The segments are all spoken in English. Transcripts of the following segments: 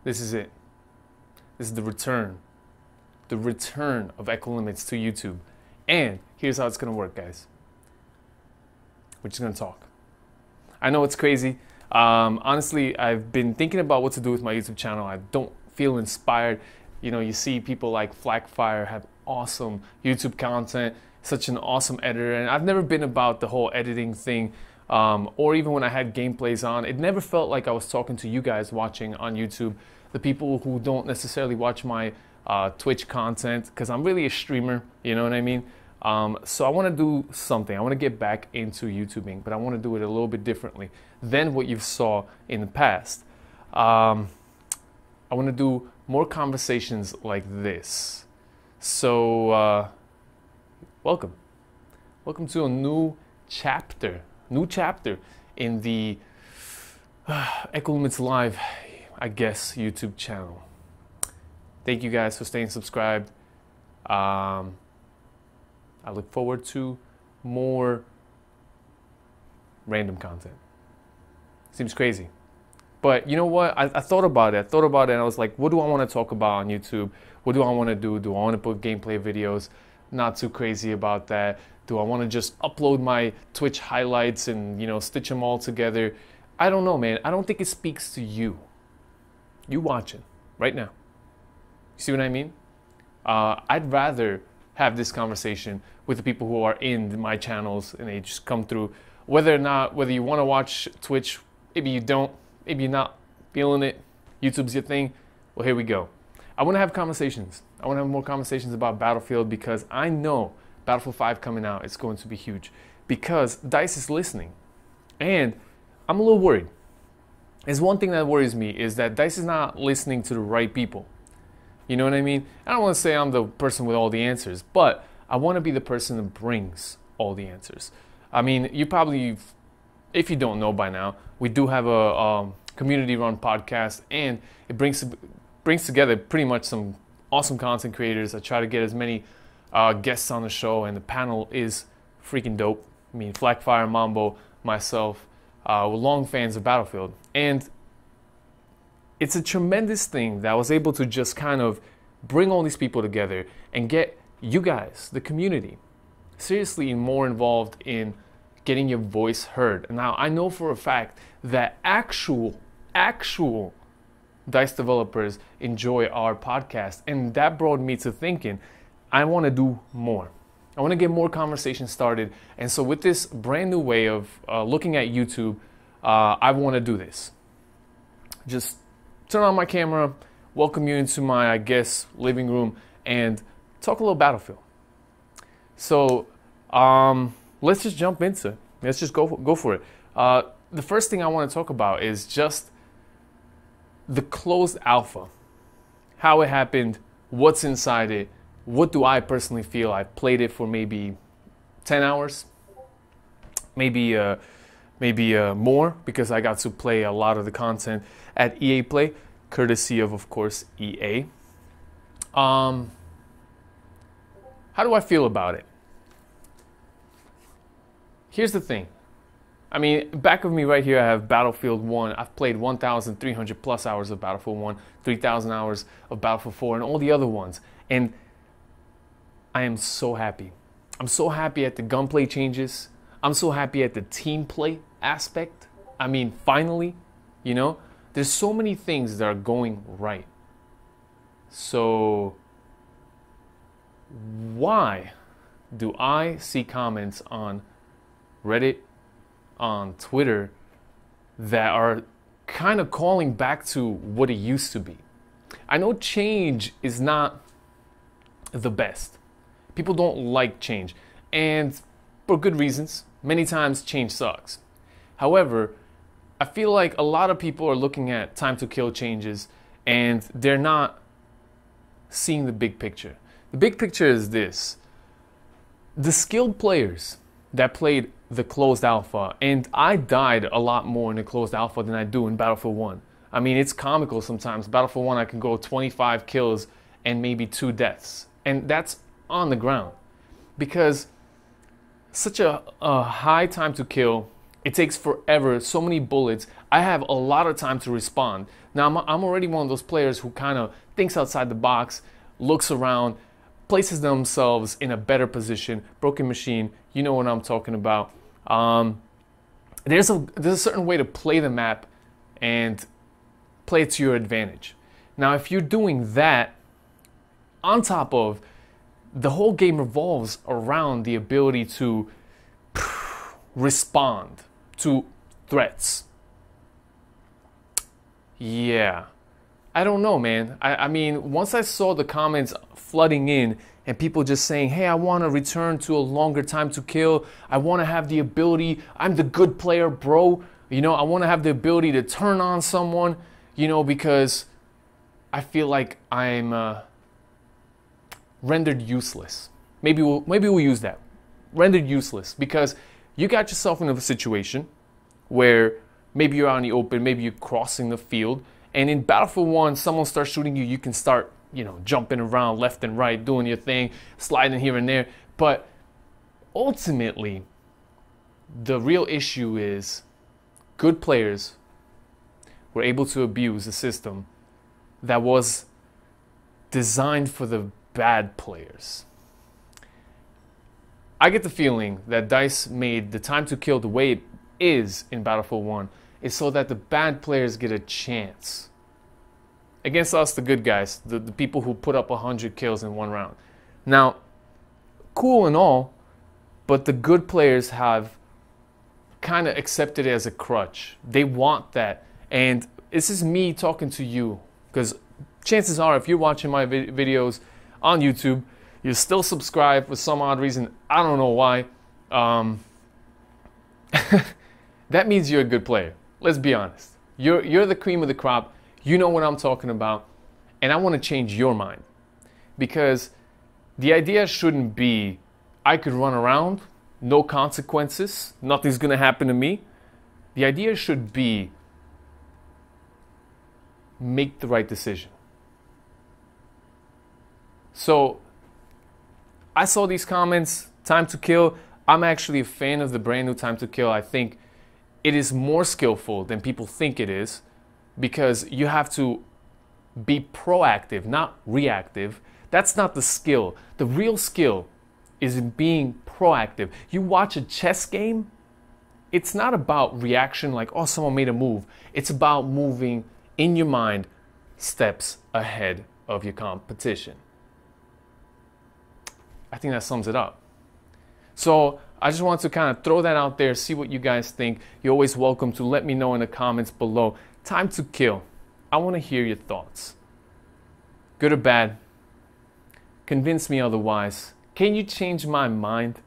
This is it. This is the return of ekolimits to YouTube. And here's how it's gonna work, guys. We're just gonna talk. I know it's crazy. Honestly, I've been thinking about what to do with my YouTube channel. I don't feel inspired. You know, you see people like Flackfire have awesome YouTube content, such an awesome editor, and I've never been about the whole editing thing, or even when I had gameplays on, it never felt like I was talking to you guys watching on YouTube, the people who don't necessarily watch my Twitch content, because I'm really a streamer, you know what I mean? So I want to do something. I want to get back into YouTubing, but I want to do it a little bit differently than what you saw in the past. I want to do more conversations like this. So welcome to a new chapter in the ekolimits Live, I guess, YouTube channel. Thank you guys for staying subscribed. I look forward to more random content. Seems crazy. But you know what? I thought about it. And I was like, what do I want to talk about on YouTube? What do I want to do? Do I want to put gameplay videos? Not too crazy about that. Do I want to just upload my Twitch highlights and, you know, stitch them all together? I don't know, man. I don't think it speaks to you. You watching right now. You see what I mean? I'd rather have this conversation with the people who are in my channels and they just come through. Whether you want to watch Twitch, maybe you don't, maybe you're not feeling it, YouTube's your thing, well, here we go. I want to have conversations. I want to have more conversations about Battlefield because I know Battlefield 5 coming out, it's going to be huge because DICE is listening. And I'm a little worried. There's one thing that worries me is that DICE is not listening to the right people. You know what I mean? I don't want to say I'm the person with all the answers, but I want to be the person that brings all the answers. I mean, you probably, if you don't know by now, we do have a community-run podcast, and it brings together pretty much some awesome content creators. I try to get as many guests on the show, and the panel is freaking dope. I mean, Flackfire, Mambo, myself, we're long fans of Battlefield, and it's a tremendous thing that I was able to just kind of bring all these people together and get you guys, the community, seriously more involved in getting your voice heard. And now I know for a fact that actual DICE developers enjoy our podcast, and that brought me to thinking I want to do more. I want to get more conversations started, and so with this brand new way of looking at YouTube, I want to do this. Just turn on my camera, welcome you into my, I guess, living room, and talk a little Battlefield. So let's just jump into it. Let's just go for it. The first thing I want to talk about is just the closed alpha, how it happened, what's inside it, what do I personally feel. I played it for maybe 10 hours, maybe more, because I got to play a lot of the content at EA Play, courtesy of course, EA. How do I feel about it? Here's the thing. I mean, back of me right here, I have Battlefield 1. I've played 1,300 plus hours of Battlefield 1, 3,000 hours of Battlefield 4, and all the other ones. And I am so happy. I'm so happy at the gunplay changes. I'm so happy at the team play aspect. I mean, finally, you know, there's so many things that are going right. So why do I see comments on Reddit, on Twitter, that are kind of calling back to what it used to be? I know change is not the best. People don't like change, and for good reasons. Many times change sucks. However, I feel like a lot of people are looking at time to kill changes and they're not seeing the big picture. The big picture is this. The skilled players that played the closed alpha, and I died a lot more in the closed alpha than I do in Battlefield 1. I mean, it's comical sometimes. Battlefield 1, I can go 25 kills and maybe 2 deaths. And that's on the ground. Because such a high time to kill, it takes forever, so many bullets. I have a lot of time to respond. Now, I'm already one of those players who kind of thinks outside the box, looks around, places themselves in a better position. Broken Machine, you know what I'm talking about. There's a certain way to play the map and play it to your advantage. Now, if you're doing that, on top of the whole game revolves around the ability to respond to threats. Yeah, I don't know, man. I mean, once I saw the comments flooding in and people just saying, hey, I want to return to a longer time to kill. I want to have the ability. I'm the good player, bro. You know, I want to have the ability to turn on someone, you know, because I feel like I'm rendered useless. Maybe we'll use that. Rendered useless, because you got yourself in a situation where maybe you're out in the open, maybe you're crossing the field, and in Battlefield 1, someone starts shooting you, you can start, you know, jumping around left and right, doing your thing, sliding here and there. But ultimately, the real issue is good players were able to abuse a system that was designed for the bad players. I get the feeling that DICE made the time to kill the way it is in Battlefield 1 is so that the bad players get a chance against us, the good guys, the people who put up 100 kills in one round. Now, cool and all, but the good players have kind of accepted it as a crutch. They want that. And this is me talking to you, because chances are, if you're watching my videos on YouTube, you're still subscribed for some odd reason. I don't know why. That means you're a good player. Let's be honest. You're the cream of the crop. You know what I'm talking about. And I want to change your mind. Because the idea shouldn't be, I could run around, no consequences, nothing's going to happen to me. The idea should be, make the right decision. So, I saw these comments, time to kill. I'm actually a fan of the brand new time to kill. I think it is more skillful than people think it is, because you have to be proactive, not reactive. That's not the skill. The real skill is in being proactive. You watch a chess game, it's not about reaction like, oh, someone made a move. It's about moving in your mind steps ahead of your competition. I think that sums it up. So I just want to kind of throw that out there, see what you guys think. You're always welcome to let me know in the comments below. Time to kill. I want to hear your thoughts. Good or bad? Convince me otherwise. Can you change my mind?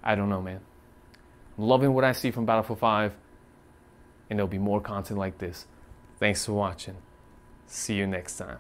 I don't know, man. I'm loving what I see from Battlefield 5, and there'll be more content like this. Thanks for watching. See you next time.